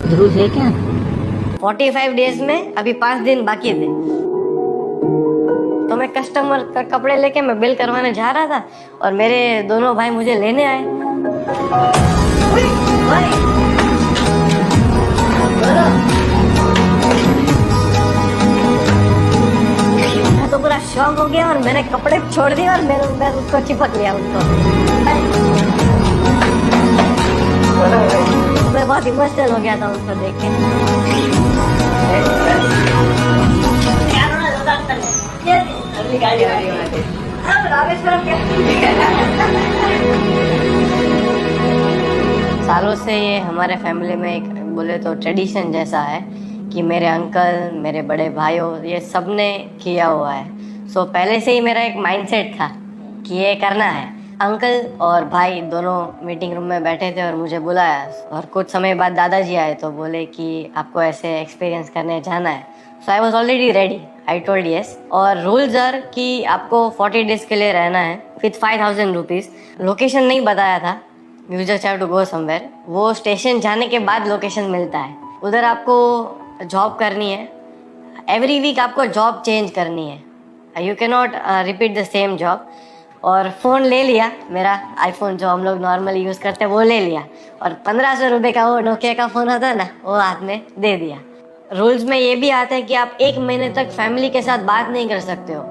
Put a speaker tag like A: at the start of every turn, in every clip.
A: ध्रुव है क्या?
B: 45 डेज में अभी 5 दिन बाकी थे, तो मैं कस्टमर का कपड़े लेके मैं बिल करवाने जा रहा था और मेरे दोनों भाई मुझे लेने आए। मैं तो पूरा शॉक हो गया और मैंने कपड़े छोड़ दिए और मैं उसको चिपक लिया उसको। मैं बहुत इमोशनल हो गया था उसको देख के। सालों से ये हमारे फैमिली में एक बोले तो ट्रेडिशन जैसा है कि मेरे अंकल, मेरे बड़े भाइयों, ये सब ने किया हुआ है। सो पहले से ही मेरा एक माइंडसेट था कि ये करना है। अंकल और भाई दोनों मीटिंग रूम में बैठे थे और मुझे बुलाया और कुछ समय बाद दादाजी आए तो बोले कि आपको ऐसे एक्सपीरियंस करने जाना है। So I was already ready, I told yes. और रूल्स आर कि आपको 40 डेज के लिए रहना है विथ 5000 रुपीज़। लोकेशन नहीं बताया था, you just have to go somewhere. वो स्टेशन जाने के बाद लोकेशन मिलता है। उधर आपको जॉब करनी है, एवरी वीक आपको जॉब चेंज करनी है, you can not repeat the same job. और फ़ोन ले लिया, मेरा आईफोन जो हम लोग नॉर्मली यूज़ करते हैं वो ले लिया और 1500 रुपये का वो नोकिया का फ़ोन होता है ना, वो हाथ में दे दिया। रूल्स में ये भी आता है कि आप 1 महीने तक फैमिली के साथ बात नहीं कर सकते हो।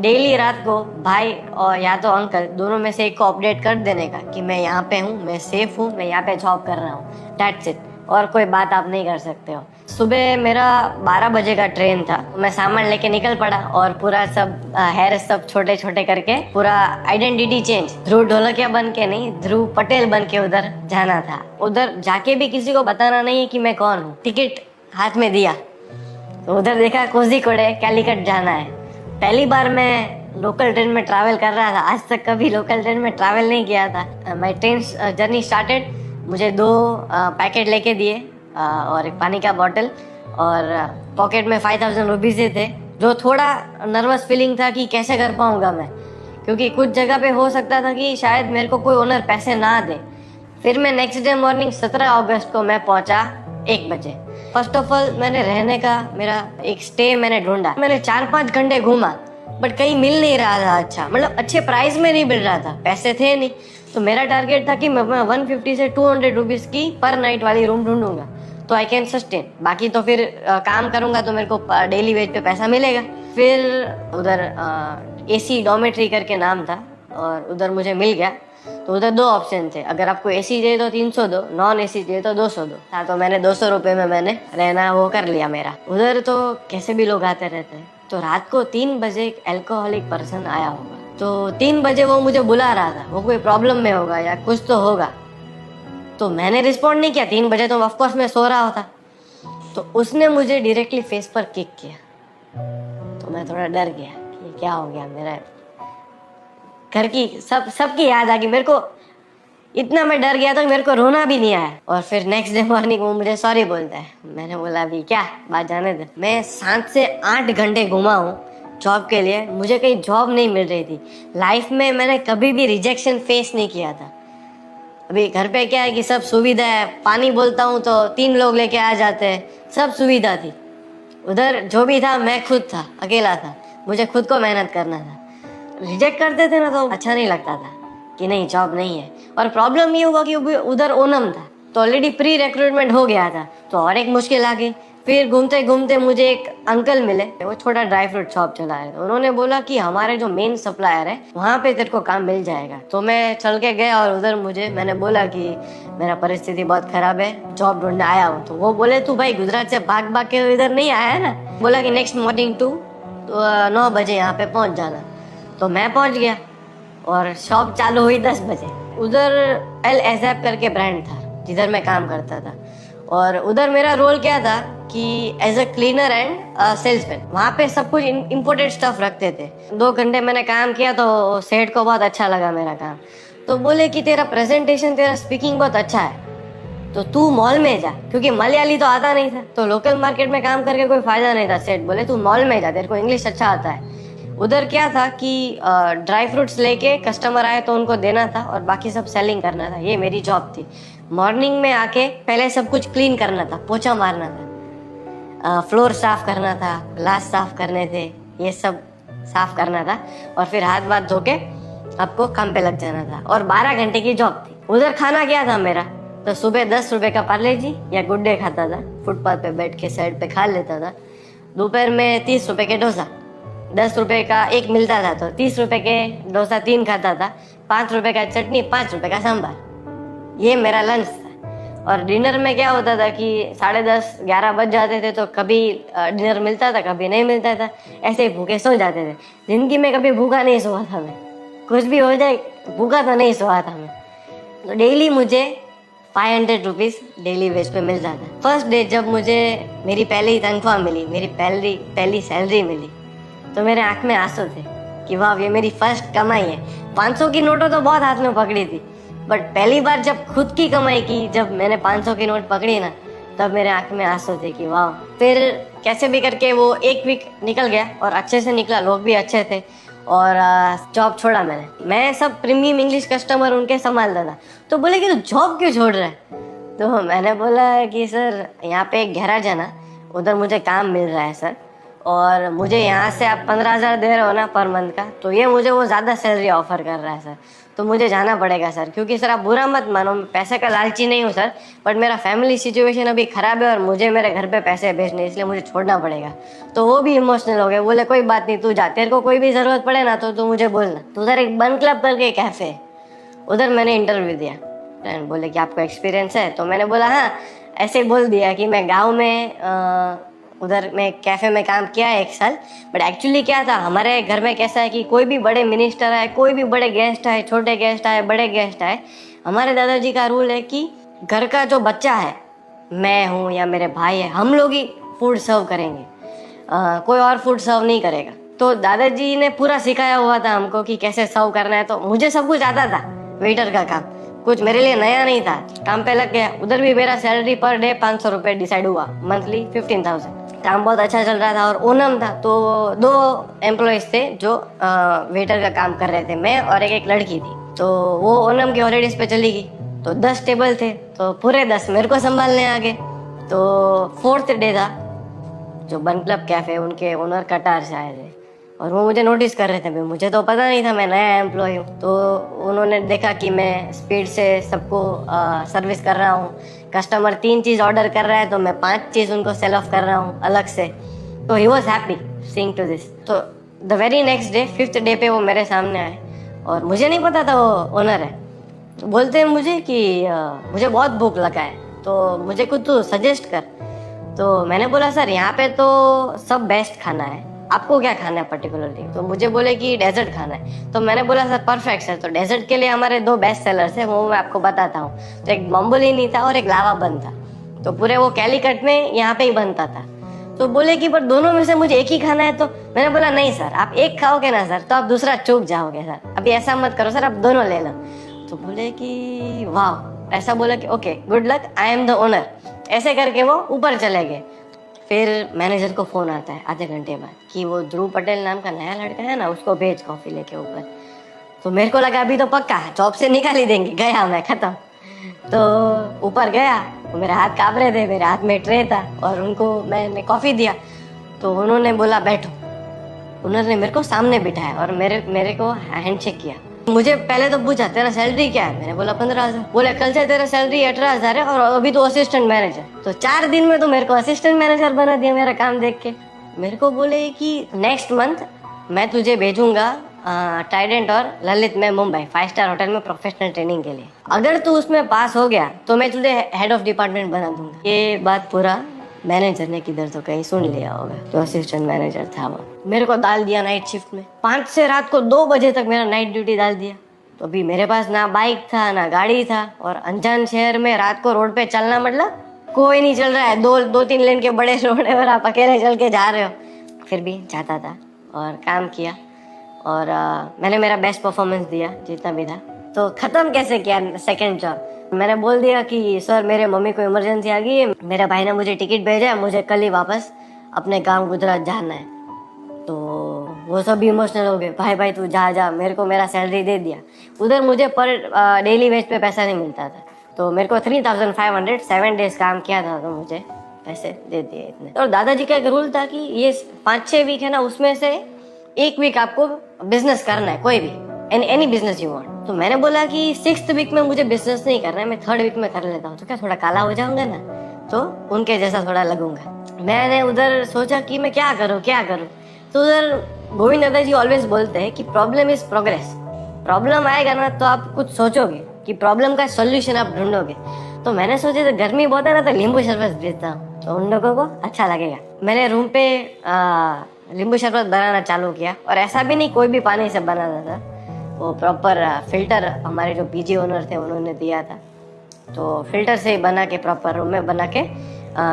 B: डेली रात को भाई और या तो अंकल दोनों में से एक को अपडेट कर देने का कि मैं यहाँ पे हूँ, मैं सेफ हूँ, मैं यहाँ पे जॉब कर रहा हूँ, दैट्स इट। और कोई बात आप नहीं कर सकते हो। सुबह मेरा 12 बजे का ट्रेन था, मैं सामान लेके निकल पड़ा और पूरा सब हेयर सब छोटे छोटे करके पूरा आइडेंटिटी चेंज, ध्रुव ढोलकिया बन के नहीं, ध्रुव पटेल बन के उधर जाना था। उधर जाके भी किसी को बताना नहीं है कि मैं कौन हूँ। टिकट हाथ में दिया तो उधर देखा कोझीकोडे कैलीकट जाना है। पहली बार मैं लोकल ट्रेन में ट्रैवल कर रहा था, आज तक कभी लोकल ट्रेन में ट्रैवल नहीं किया था। My train journey started. मुझे 2 पैकेट लेके दिए और एक पानी का बॉटल और पॉकेट में 5000 रुपीज़ थे, जो थोड़ा नर्वस फीलिंग था कि कैसे कर पाऊँगा मैं, क्योंकि कुछ जगह पे हो सकता था कि शायद मेरे को कोई ओनर पैसे ना दे। फिर मैं नेक्स्ट डे मॉर्निंग 17 अगस्त को मैं पहुँचा 1 बजे। फर्स्ट ऑफ ऑल मैंने रहने का मेरा एक स्टे मैंने ढूंढा। मैंने 4-5 घंटे घूमा बट कहीं मिल नहीं रहा था अच्छा, मतलब अच्छे प्राइस में नहीं मिल रहा था, पैसे थे नहीं। तो मेरा टारगेट था कि मैं 150 से 200 रुपीज़ की पर नाइट वाली रूम ढूंढूंगा तो आई कैन सस्टेन। बाकी तो फिर काम करूंगा तो मेरे को डेली वेज पे पैसा मिलेगा। फिर उधर AC डॉर्मेट्री करके नाम था और उधर मुझे मिल गया। तो उधर 2 ऑप्शन थे, अगर आपको AC चाहिए तो 300 दो, नॉन AC चाहिए तो 200 दो। हाँ, तो मैंने 200 रुपये में मैंने रहना वो कर लिया मेरा। उधर तो कैसे भी लोग आते रहते हैं। तो रात को 3 बजे एक अल्कोहलिक पर्सन आया होगा, तो 3 बजे वो मुझे बुला रहा था, वो कोई प्रॉब्लम में होगा या कुछ तो होगा। तो मैंने रिस्पॉन्ड नहीं किया, 3 बजे तो ऑफकोर्स मैं सो रहा होता। तो उसने मुझे डायरेक्टली फेस पर किक किया तो मैं थोड़ा डर गया कि क्या हो गया। मेरा घर की सबकी याद आ गई मेरे को, इतना मैं डर गया था कि मेरे को रोना भी नहीं आया। और फिर नेक्स्ट डे मॉर्निंग वो मुझे सॉरी बोलता है। मैंने बोला अभी क्या बात जाने दे। मैं 7 से 8 घंटे घुमा हूँ जॉब के लिए, मुझे कहीं जॉब नहीं मिल रही थी। लाइफ में मैंने कभी भी रिजेक्शन फेस नहीं किया था। अभी घर पे क्या है कि सब सुविधा है, पानी बोलता हूँ तो 3 लोग लेके आ जाते हैं, सब सुविधा थी। उधर जो भी था मैं खुद था, अकेला था, मुझे खुद को मेहनत करना था। रिजेक्ट करते थे ना तो अच्छा नहीं लगता था कि नहीं जॉब नहीं है। और प्रॉब्लम ये हुआ कि उधर ओनम था तो ऑलरेडी प्री रिक्रूटमेंट हो गया था, तो और एक मुश्किल आ गई। फिर घूमते घूमते मुझे एक अंकल मिले, वो छोटा ड्राई फ्रूट शॉप चला रहे थे। उन्होंने बोला कि हमारे जो मेन सप्लायर है वहाँ पे तेरे को काम मिल जाएगा। तो मैं चल के गया और उधर मैंने बोला कि मेरा परिस्थिति बहुत खराब है, जॉब ढूंढने आया हूँ। तो वो बोले तू भाई गुजरात से भाग भाग के इधर नहीं आया है ना। बोला कि नेक्स्ट मॉर्निंग 9 बजे यहाँ पे पहुँच जाना। तो मैं पहुँच गया और शॉप चालू हुई 10 बजे। उधर एल एजैप करके ब्रांड था जिधर मैं काम करता था और उधर मेरा रोल क्या था कि as a cleaner and salesman. वहाँ पे सब कुछ इम्पोर्टेड स्टफ रखते थे। 2 घंटे मैंने काम किया तो सेठ को बहुत अच्छा लगा मेरा काम। तो बोले कि तेरा प्रेजेंटेशन, तेरा स्पीकिंग बहुत अच्छा है तो तू मॉल में जा, क्योंकि मलयाली तो आता नहीं था तो लोकल मार्केट में काम करके कोई फायदा नहीं था। सेठ बोले तू मॉल में जा, तेरे को इंग्लिश अच्छा आता है। उधर क्या था कि ड्राई फ्रूट्स लेके कस्टमर आए तो उनको देना था और बाकी सब सेलिंग करना था, ये मेरी जॉब थी। मॉर्निंग में आके पहले सब कुछ क्लीन करना था, पोछा मारना था, फ्लोर साफ करना था, ग्लास साफ करने थे, ये सब साफ करना था, और फिर हाथ वाथ धो के आपको काम पे लग जाना था। और 12 घंटे की जॉब थी। उधर खाना क्या था मेरा, तो सुबह 10 रुपए का पार्ले जी या गुड डे खाता था, फुटपाथ पे बैठ के साइड पे खा लेता था। दोपहर में 30 रुपए के डोसा, 10 रुपए का एक मिलता था, तो 30 रुपए के डोसा 3 खाता था, 5 रुपए का चटनी, 5 रुपए का सांभर, ये मेरा लंच था। और डिनर में क्या होता था कि 10:30 11 बज जाते थे, तो कभी डिनर मिलता था, कभी नहीं मिलता था, ऐसे ही भूखे सो जाते थे। जिंदगी में कभी भूखा नहीं सोया था मैं, कुछ भी हो जाए भूखा तो नहीं सोया था मैं। तो डेली मुझे 500 रुपीज़ डेली वेज पे मिलता था। फर्स्ट डे जब मुझे मेरी पहली तनख्वाह मिली, मेरी पहली सैलरी मिली, तो मेरे आँख में आंसू थे कि वाह, ये मेरी फर्स्ट कमाई है। 500 की नोटों तो बहुत हाथ में पकड़ी थी, बट पहली बार जब खुद की कमाई की, जब मैंने 500 की नोट पकड़ी ना, तब मेरे आँख में आंसू थे कि वाह। फिर कैसे भी करके वो एक वीक निकल गया और अच्छे से निकला, लोग भी अच्छे थे, और जॉब छोड़ा मैंने। मैं सब प्रीमियम इंग्लिश कस्टमर उनके संभालता था। तो बोले कि तू जॉब क्यों छोड़ रहा है? तो मैंने बोला कि सर, यहाँ पे एक गैराज है ना, उधर मुझे काम मिल रहा है सर, और मुझे यहाँ से आप 15,000 दे रहे हो ना पर मंथ का, तो ये मुझे वो ज़्यादा सैलरी ऑफर कर रहा है सर, तो मुझे जाना पड़ेगा सर। क्योंकि सर आप बुरा मत मानो, मैं पैसे का लालची नहीं हूँ सर, बट मेरा फैमिली सिचुएशन अभी ख़राब है और मुझे मेरे घर पे पैसे भेजने, इसलिए मुझे छोड़ना पड़ेगा। तो वो भी इमोशनल हो गए, बोले कोई बात नहीं, तू जा, तेरे को कोई भी ज़रूरत पड़े ना तो तू मुझे बोलना। तो उधर एक बन क्लब करके कैफ़े है, उधर मैंने इंटरव्यू दिया। फ्रेंड बोले कि आपको एक्सपीरियंस है? तो मैंने बोला हाँ, ऐसे ही बोल दिया कि मैं गाँव में उधर मैं कैफ़े में काम किया है 1 साल। बट एक्चुअली क्या था, हमारे घर में कैसा है कि कोई भी बड़े मिनिस्टर आए, कोई भी बड़े गेस्ट आए, छोटे गेस्ट आए, बड़े गेस्ट आए, हमारे दादाजी का रूल है कि घर का जो बच्चा है, मैं हूँ या मेरे भाई है, हम लोग ही फूड सर्व करेंगे, कोई और फूड सर्व नहीं करेगा। तो दादाजी ने पूरा सिखाया हुआ था हमको कि कैसे सर्व करना है। तो मुझे सब कुछ आता था, वेटर का काम, कुछ मेरे लिए नया नहीं था। काम पे लग गया। उधर भी मेरा सैलरी पर डे 500 रुपये डिसाइड हुआ, मंथली 15,000। काम बहुत अच्छा चल रहा था और ओनम था, तो 2 एम्प्लॉयज थे जो वेटर का काम कर रहे थे, मैं और एक लड़की थी। तो वो ओनम की हॉलीडेज पे चली गई, तो 10 टेबल थे, तो पूरे 10 मेरे को संभालने आ गए। तो 4th डे था, जो बन क्लब कैफे, उनके ओनर कटार से आए थे और वो मुझे नोटिस कर रहे थे। भाई मुझे तो पता नहीं था, मैं नया एम्प्लॉय हूँ। तो उन्होंने देखा कि मैं स्पीड से सबको सर्विस कर रहा हूँ, कस्टमर 3 चीज़ ऑर्डर कर रहा है तो मैं 5 चीज़ उनको सेल ऑफ कर रहा हूँ अलग से। तो he was happy seeing to this. तो the very next day, 5th day पे वो मेरे सामने आए और मुझे नहीं पता था वो ओनर है। तो बोलते हैं मुझे कि मुझे बहुत भूख लगा है, तो मुझे कुछ तू सजेस्ट कर। तो मैंने बोला सर, यहाँ पे तो सब बेस्ट खाना है, आपको क्या खाना है पर्टिकुलरली? तो मुझे बोले कि डेजर्ट खाना है। तो मैंने बोला सर परफेक्ट सर, तो डेजर्ट के लिए हमारे 2 बेस्ट सेलर्स हैं, वो मैं आपको बताता हूँ। तो एक बम्बोलिनी था और एक लावा बन था, तो पूरे वो कैलीकट में यहाँ पे ही बनता था। तो बोले कि पर दोनों में से मुझे एक ही खाना है। तो मैंने बोला नहीं सर, आप एक खाओगे ना सर तो आप दूसरा चूक जाओगे सर, अभी ऐसा मत करो सर, आप दोनों ले लो। तो बोले कि वाह, ऐसा बोला कि okay good luck, I am the owner. ऐसे करके वो ऊपर चले गए। फिर मैनेजर को फ़ोन आता है आधे घंटे बाद कि वो ध्रुव पटेल नाम का नया लड़का है ना, उसको भेज कॉफ़ी लेके ऊपर। तो मेरे को लगा अभी तो पक्का जॉब से निकाल ही देंगे, गया मैं, ख़त्म। तो ऊपर गया, तो मेरे हाथ काँप रहे थे, मेरे हाथ में ट्रे था और उनको मैंने कॉफ़ी दिया। तो उन्होंने बोला बैठो, उन्होंने मेरे को सामने बिठाया और मेरे को हैंडशेक किया। मुझे पहले तो पूछा तेरा सैलरी क्या है? मैंने बोला 15,000। बोले कल से तेरा सैलरी 18,000 है और अभी तो असिस्टेंट मैनेजर। तो 4 दिन में तो मेरे को असिस्टेंट मैनेजर बना दिया मेरा काम देख के। मेरे को बोले कि नेक्स्ट मंथ मैं तुझे भेजूंगा ट्राइडेंट और ललित में मुंबई 5 स्टार होटल में प्रोफेशनल ट्रेनिंग के लिए। अगर तू उसमें पास हो गया तो मैं तुझे हेड ऑफ डिपार्टमेंट बना दूंगा। ये बात पूरा मैनेजर ने किधर तो कहीं सुन लिया होगा, जो असिस्टेंट मैनेजर था वो। मेरे को डाल दिया नाइट शिफ्ट में, 5 से रात को 2 बजे तक मेरा नाइट ड्यूटी डाल दिया। तो अभी मेरे पास ना बाइक था ना गाड़ी था, और अनजान शहर में रात को रोड पे चलना मतलब कोई नहीं चल रहा है, 2-3 लेन के बड़े रोड है और आप अकेले चल के जा रहे हो। फिर भी जाता था और काम किया और मैंने मेरा बेस्ट परफॉर्मेंस दिया जितना भी था। तो ख़त्म कैसे किया सेकेंड जॉब? मैंने बोल दिया कि सर मेरे मम्मी को इमरजेंसी आ गई है, मेरे भाई ने मुझे टिकट भेजा है, मुझे कल ही वापस अपने गांव गुजरात जाना है। तो वो सब भी इमोशनल हो गए, भाई तू जा, मेरे को मेरा सैलरी दे दिया। उधर मुझे पर डेली वेज पे पैसा नहीं मिलता था, तो मेरे को 3,500 7 डेज काम किया था, तो मुझे पैसे दे दिए इतने। और दादाजी का एक रूल था कि ये 5-6 वीक है ना, उसमें से 1 वीक आपको बिजनेस करना है, कोई भी एनी बिजनेस यू वांट। तो मैंने बोला कि 6th वीक में मुझे बिजनेस नहीं करना है, मैं 3rd वीक में कर लेता हूँ, तो क्या थोड़ा काला हो जाऊंगा ना, तो उनके जैसा थोड़ा लगूंगा। मैंने उधर सोचा कि मैं क्या करूँ। तो उधर गोविंद दादाजी ऑलवेज बोलते हैं कि प्रॉब्लम इज प्रोग्रेस। प्रॉब्लम आएगा ना तो आप कुछ सोचोगे कि प्रॉब्लम का सोल्यूशन आप ढूंढोगे। तो मैंने सोचा तो गर्मी बहुत है ना, तो नींबू शरबत भेजता हूँ, तो उन लोगों को अच्छा लगेगा। मैंने रूम पे नींबू शरबत बनाना चालू किया, और ऐसा भी नहीं कोई भी पानी से बनाना था, वो प्रॉपर फिल्टर हमारे जो पीजी ओनर थे उन्होंने दिया था, तो फिल्टर से ही बना के प्रॉपर रूम में बना के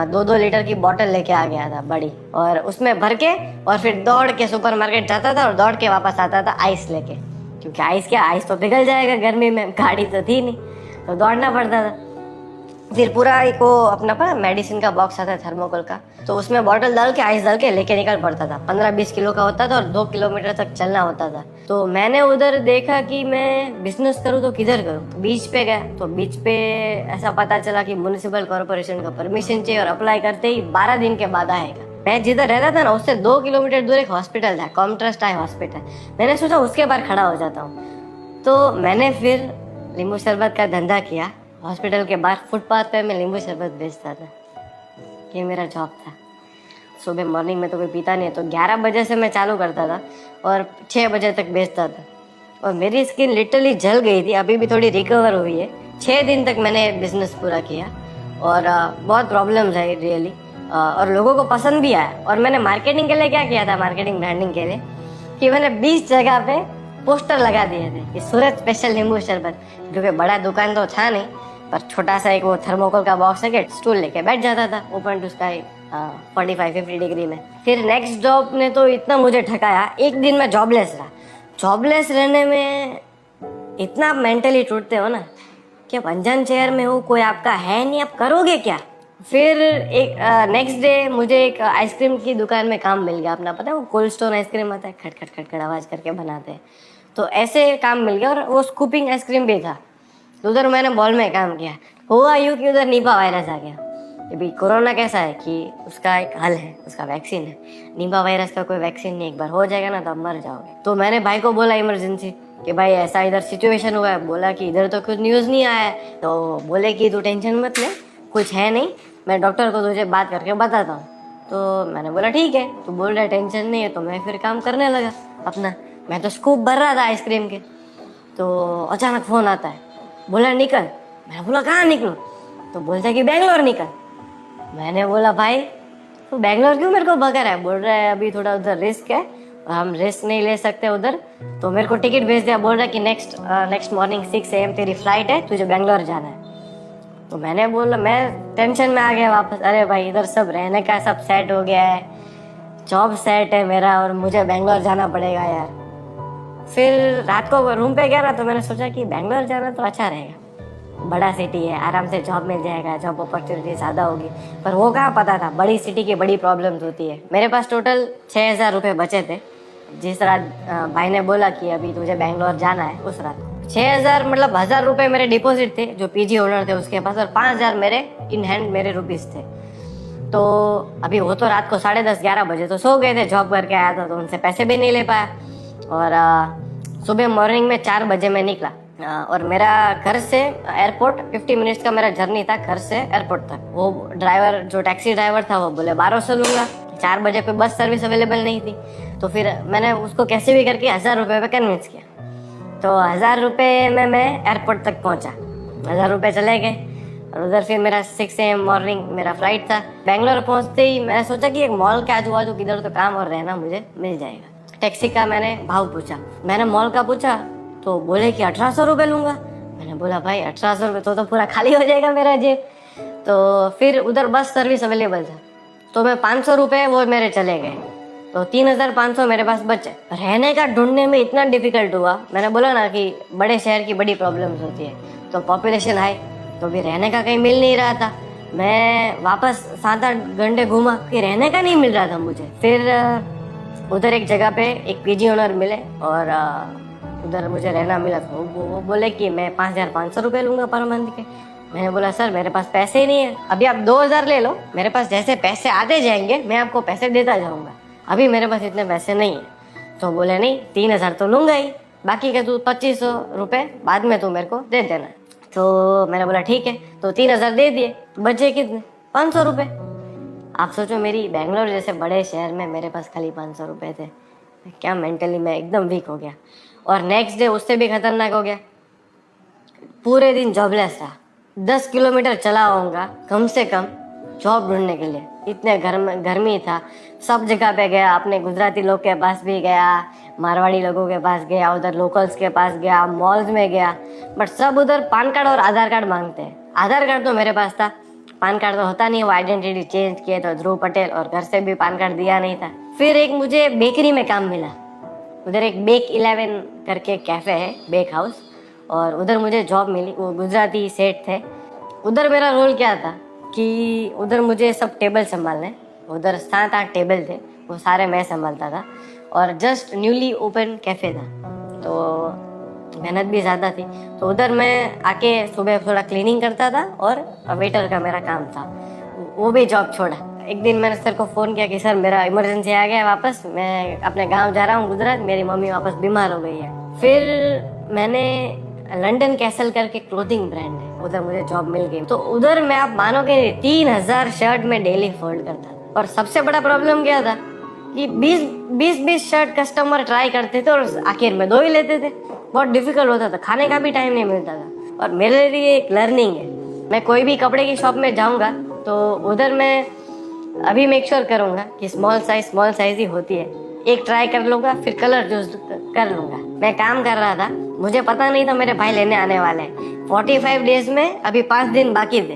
B: 2-2 लीटर की बोतल लेके आ गया था बड़ी, और उसमें भर के और फिर दौड़ के सुपरमार्केट जाता था और दौड़ के वापस आता था आइस लेके, क्योंकि आइस तो पिघल जाएगा गर्मी में, गाड़ी तो थी नहीं, तो दौड़ना पड़ता था। फिर पूरा एक वो अपना पर मेडिसिन का बॉक्स आता है थर्मोकोल का, तो उसमें बॉटल डाल के आइस डाल के लेके निकल पड़ता था। 15-20 किलो का होता था और 2 किलोमीटर तक चलना होता था। तो मैंने उधर देखा कि मैं बिजनेस करूँ तो किधर करूँ। बीच पे गया, तो बीच पे ऐसा पता चला कि म्युनिसिपल कॉर्पोरेशन का परमिशन चाहिए, और अप्लाई करते ही 12 दिन के बाद आएगा। मैं जिधर रहता था ना उससे 2 किलोमीटर दूर एक हॉस्पिटल था, कॉमट्रस्ट आई हॉस्पिटल। मैंने सोचा उसके बाहर खड़ा हो जाता हूँ, तो मैंने फिर नींबू शरबत का धंधा किया। हॉस्पिटल के बाहर फुटपाथ पे मैं नींबू शरबत बेचता था, ये मेरा जॉब था। सुबह मॉर्निंग में तो कोई पीता नहीं, तो 11 बजे से मैं चालू करता था और 6 बजे तक बेचता था, और मेरी स्किन लिटरली जल गई थी, अभी भी थोड़ी रिकवर हुई है। 6 दिन तक मैंने बिजनेस पूरा किया, और बहुत प्रॉब्लम्स आई रियली, और लोगों को पसंद भी आया। और मैंने मार्केटिंग के लिए क्या किया था, मार्केटिंग ब्रांडिंग के लिए, कि मैंने 20 जगह पे पोस्टर लगा दिए थे कि सूरत स्पेशल नींबू शरबत, क्योंकि बड़ा दुकान तो था नहीं, पर छोटा सा एक वो थर्मोकोल का बॉक्स है, स्टूल लेके बैठ जाता था ओपन टू स्काई 45-50 डिग्री में। फिर नेक्स्ट जॉब ने तो इतना मुझे ठकाया, एक दिन मैं जॉबलेस रहा। जॉबलेस रहने में इतना मेंटली टूटते हो ना कि आप अनजान शहर में हो, कोई आपका है नहीं, आप करोगे क्या। फिर एक नेक्स्ट डे मुझे एक आइसक्रीम की दुकान में काम मिल गया। अपना पता है वो कोल्ड स्टोन आइसक्रीम आता है, खट खट खट खट आवाज करके बनाते हैं, तो ऐसे काम मिल गया। और वो स्कूपिंग आइसक्रीम भी था, तो उधर मैंने मॉल में काम किया। हुआ यूँ कि उधर निपा वायरस आ गया। अभी कोरोना कैसा है कि उसका एक हल है, उसका वैक्सीन है। निपा वायरस का कोई वैक्सीन नहीं, एक बार हो जाएगा ना तो आप मर जाओगे। तो मैंने भाई को बोला इमरजेंसी कि भाई ऐसा इधर सिचुएशन हुआ है। बोला कि इधर तो कुछ न्यूज़ नहीं आया है। तो बोले कि तू टेंशन मत ले, कुछ है नहीं, मैं डॉक्टर को तुझे बात करके बताता हूँ। तो मैंने बोला ठीक है, तू बोल रहा है टेंशन नहीं है, तो मैं फिर काम करने लगा अपना। मैं तो स्कूप भर रहा था आइसक्रीम के, तो अचानक फ़ोन आता है, बोला निकल। मैंने बोला कहाँ निकलूँ? तो बोलता कि बेंगलोर निकल। मैंने बोला भाई तो बेंगलोर क्यों मेरे को भगा रहा है? बोल रहा है अभी थोड़ा उधर रिस्क है और हम रिस्क नहीं ले सकते उधर। तो मेरे को टिकट भेज दिया, बोल रहा है कि नेक्स्ट मॉर्निंग 6 AM तेरी फ्लाइट है, तुझे बेंगलोर जाना है। तो मैंने बोला, मैं टेंशन में आ गया वापस, अरे भाई इधर सब रहने का सब सेट हो गया है, जॉब सेट है मेरा, और मुझे बेंगलोर जाना पड़ेगा यार। फिर रात को रूम पे गया ना, तो मैंने सोचा कि बेंगलोर जाना तो अच्छा रहेगा, बड़ा सिटी है, आराम से जॉब मिल जाएगा, जॉब अपॉर्चुनिटी ज़्यादा होगी। पर वो कहाँ पता था, बड़ी सिटी की बड़ी प्रॉब्लम्स होती है। मेरे पास टोटल 6,000 रुपये बचे थे। जिस रात भाई ने बोला कि अभी तुझे बेंगलोर जाना है, उस रात 6,000 मतलब 1,000 रुपये मेरे डिपॉजिट थे जो पीजी ओनर थे उसके पास, और 5,000 मेरे इन हैंड मेरे रुपीज़ थे। तो अभी वो तो रात को 10:30-11 बजे तो सो गए थे, जॉब करके आया था तो उनसे पैसे भी नहीं ले पाया। और सुबह मॉर्निंग में 4 बजे मैं निकला, और मेरा घर से एयरपोर्ट 50 मिनट्स का मेरा जर्नी था, घर से एयरपोर्ट तक। वो ड्राइवर जो टैक्सी ड्राइवर था वो बोले 1200 लूँगा। 4 बजे कोई बस सर्विस अवेलेबल नहीं थी, तो फिर मैंने उसको कैसे भी करके 1,000 रुपये पे कन्विंस किया। तो 1,000 रुपये में मैं एयरपोर्ट तक पहुंचा, 1,000 रुपये चले गए, और उधर फिर मेरा 6 AM मॉर्निंग मेरा फ्लाइट था। बेंगलोर पहुंचते ही मैंने सोचा कि एक मॉल के आजू बाजू किधर तो काम और रहना मुझे मिल जाएगा। टैक्सी का मैंने भाव पूछा, मैंने मॉल का पूछा तो बोले कि 1,800 रुपये लूँगा। मैंने बोला भाई 1,800 रुपये तो पूरा खाली हो जाएगा मेरा जेब। तो फिर उधर बस सर्विस अवेलेबल था, तो मैं 500 रुपये वो मेरे चले गए, तो 3,500 मेरे पास बचे। रहने का ढूंढने में इतना डिफिकल्ट हुआ। मैंने बोला ना कि बड़े शहर की बड़ी प्रॉब्लम्स होती है, तो पॉपुलेशन हाई, तो भी रहने का कहीं मिल नहीं रहा था। मैं वापस 7-8 घंटे घूमा कि रहने का नहीं मिल रहा था मुझे। फिर उधर एक जगह पे एक पीजी ओनर मिले, और उधर मुझे रहना मिला था। वो बोले कि मैं 5,500 रुपये लूँगा पर मंथ के। मैंने बोला सर मेरे पास पैसे ही नहीं है, अभी आप 2,000 ले लो, मेरे पास जैसे पैसे आते जाएंगे मैं आपको पैसे देता जाऊंगा, अभी मेरे पास इतने पैसे नहीं है। तो बोले नहीं 3,000 तो लूंगा ही, बाकी का तू 2,500 रुपये बाद में तू मेरे को दे देना। तो मैंने बोला ठीक है, तो 3,000 दे दिए, बचे कितने 500 रुपये। आप सोचो मेरी बेंगलोर जैसे बड़े शहर में मेरे पास खाली 500 रुपये थे, क्या मेंटली मैं एकदम वीक हो गया। और नेक्स्ट डे उससे भी खतरनाक हो गया, पूरे दिन जॉबलेस रहा, 10 किलोमीटर चला होऊंगा कम से कम जॉब ढूंढने के लिए, इतने गर्मी था। सब जगह पे गया, अपने गुजराती लोग के पास भी गया, मारवाड़ी लोगों के पास गया, उधर लोकल्स के पास गया, मॉल्स में गया, बट सब उधर पान कार्ड और आधार कार्ड मांगते हैं। आधार कार्ड तो मेरे पास था, पान कार्ड तो होता नहीं, वो आइडेंटिटी चेंज किए तो ध्रुव पटेल, और घर से भी पान कार्ड दिया नहीं था। फिर एक मुझे बेकरी में काम मिला, उधर एक बेक 11 करके कैफ़े है, बेक हाउस, और उधर मुझे जॉब मिली। वो गुजराती सेठ थे। उधर मेरा रोल क्या था कि उधर मुझे सब टेबल संभालने, उधर 7-8 टेबल थे, वो सारे मैं संभालता था, और जस्ट न्यूली ओपन कैफ़े था, तो मेहनत भी ज़्यादा थी। तो उधर मैं आके सुबह थोड़ा क्लीनिंग करता था और वेटर का मेरा काम था, वो भी जॉब छोड़ा। एक दिन मैंने सर को फ़ोन किया कि सर मेरा इमरजेंसी आ गया है वापस, मैं अपने गांव जा रहा हूँ गुजरात, मेरी मम्मी वापस बीमार हो गई है। फिर मैंने लंदन कैसल करके क्लोथिंग ब्रांड है, उधर मुझे जॉब मिल गई। तो उधर मैं, आप मानोगे 3,000 शर्ट में डेली फोल्ड करता था। और सबसे बड़ा प्रॉब्लम क्या था कि 20 शर्ट कस्टमर ट्राई करते थे और आखिर में 2 ही लेते थे। बहुत डिफिकल्ट होता था, खाने का भी टाइम नहीं मिलता था। और मेरे लिए एक लर्निंग है, मैं कोई भी कपड़े की शॉप में जाऊंगा तो उधर मैं अभी मेक श्योर करूंगा कि स्मॉल साइज ही होती है, एक ट्राई कर लूंगा, फिर कलर चूज कर लूंगा। मैं काम कर रहा था, मुझे पता नहीं था मेरे भाई लेने आने वाले हैं। 45 डेज में अभी 5 दिन बाकी थे,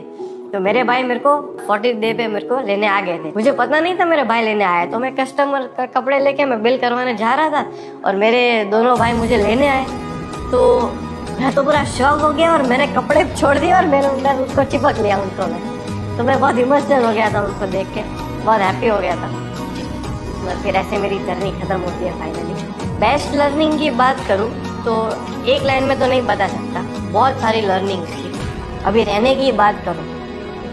B: तो मेरे भाई मेरे को 40 डे पे मेरे को लेने आ गए थे। मुझे पता नहीं था मेरे भाई लेने आए, तो मैं कस्टमर का कपड़े लेके मैं बिल करवाने जा रहा था और मेरे दोनों भाई मुझे लेने आए। तो मैं तो पूरा शॉक हो गया और मैंने कपड़े छोड़ दिए और मैंने उसको चिपक लिया उनको मैं। तो मैं बहुत इमोशनल हो गया था उनको देख के, बहुत हैप्पी हो गया था। और फिर ऐसे मेरी जर्नी खत्म होती है फाइनली। बेस्ट लर्निंग की बात करूँ तो एक लाइन में तो नहीं बता सकता, बहुत सारी लर्निंग थी। अभी रहने की बात करूँ,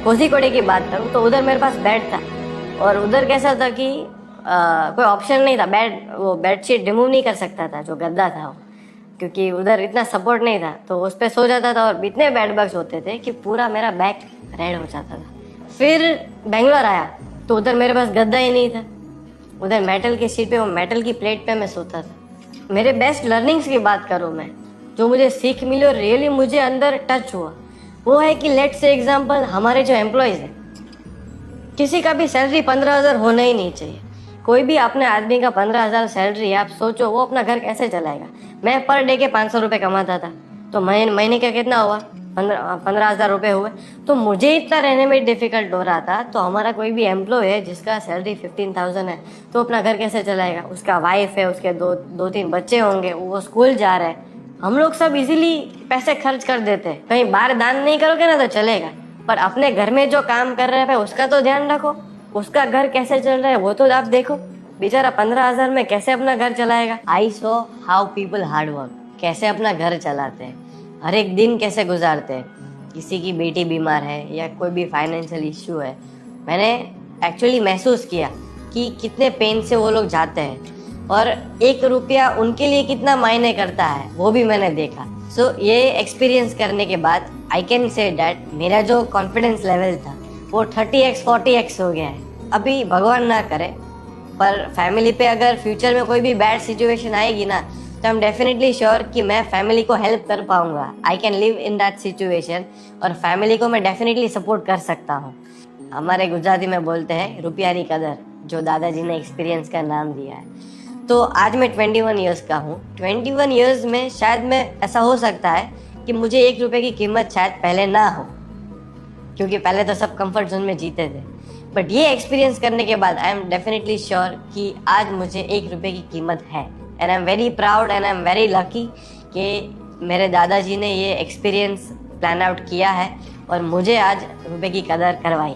B: कोझीकोडे की बात करूँ, तो उधर मेरे पास बेड था और उधर कैसा था कि कोई ऑप्शन नहीं था, वो बेडशीट रिमूव नहीं कर सकता था, जो गद्दा था वो, क्योंकि उधर इतना सपोर्ट नहीं था। तो उस पर सो जाता था और इतने बेड बग्स होते थे कि पूरा मेरा बैक रेड हो जाता था। फिर बेंगलोर आया तो उधर मेरे पास गद्दा ही नहीं था, उधर मेटल की शीट पे, वो मेटल की प्लेट पे मैं सोता था। मेरे बेस्ट लर्निंग्स की बात करूँ मैं, जो मुझे सीख मिली और रियली मुझे अंदर टच हुआ, वो है कि लेट से एग्जाम्पल, हमारे जो एम्प्लॉयज़ हैं, किसी का भी सैलरी 15,000 होना ही नहीं चाहिए। कोई भी अपने आदमी का 15,000 सैलरी है, आप सोचो वो अपना घर कैसे चलाएगा। मैं पर डे के 500 रुपये कमाता था, तो महीने का कितना हुआ, 15,000 रुपये हुए। तो मुझे इतना रहने में डिफिकल्ट हो रहा था, तो हमारा कोई भी एम्प्लॉय है जिसका सैलरी 15,000 है, तो अपना घर कैसे चलाएगा। उसका वाइफ है, उसके 2-3 बच्चे होंगे, वो स्कूल जा रहे हैं। हम लोग सब इजीली पैसे खर्च कर देते हैं, कहीं बाहर दान नहीं करोगे ना तो चलेगा, पर अपने घर में जो काम कर रहे हैं उसका तो ध्यान रखो, उसका घर कैसे चल रहा है वो तो आप देखो। बेचारा 15,000 में कैसे अपना घर चलाएगा। I saw how people hard work, कैसे अपना घर चलाते हैं, हर एक दिन कैसे गुजारते हैं। किसी की बेटी बीमार है या कोई भी फाइनेंशियल इश्यू है, मैंने एक्चुअली महसूस किया कि कितने पेन से वो लोग जाते हैं और 1 रुपया उनके लिए कितना मायने करता है, वो भी मैंने देखा। सो ये एक्सपीरियंस करने के बाद आई कैन से डैट मेरा जो कॉन्फिडेंस लेवल था वो 30x 40x हो गया है। अभी भगवान ना करे, पर फैमिली पे अगर फ्यूचर में कोई भी बैड सिचुएशन आएगी ना, तो आई एम डेफिनेटली श्योर कि मैं फैमिली को हेल्प कर पाऊंगा। I can live in that situation और फैमिली को मैं डेफिनेटली सपोर्ट कर सकता हूँ। हमारे गुजराती में बोलते हैं रुपयानी कदर, जो दादाजी ने एक्सपीरियंस का नाम दिया है। तो आज मैं 21 ईयर्स का हूँ। 21 ईयर्स में शायद मैं, ऐसा हो सकता है कि मुझे 1 रुपये की कीमत शायद पहले ना हो, क्योंकि पहले तो सब कंफर्ट जोन में जीते थे, बट ये एक्सपीरियंस करने के बाद आई एम डेफिनेटली श्योर कि आज मुझे 1 रुपये की कीमत है। And I am very proud and I am very lucky कि मेरे दादाजी ने ये एक्सपीरियंस प्लान आउट किया है और मुझे आज रुपये की कदर करवाई।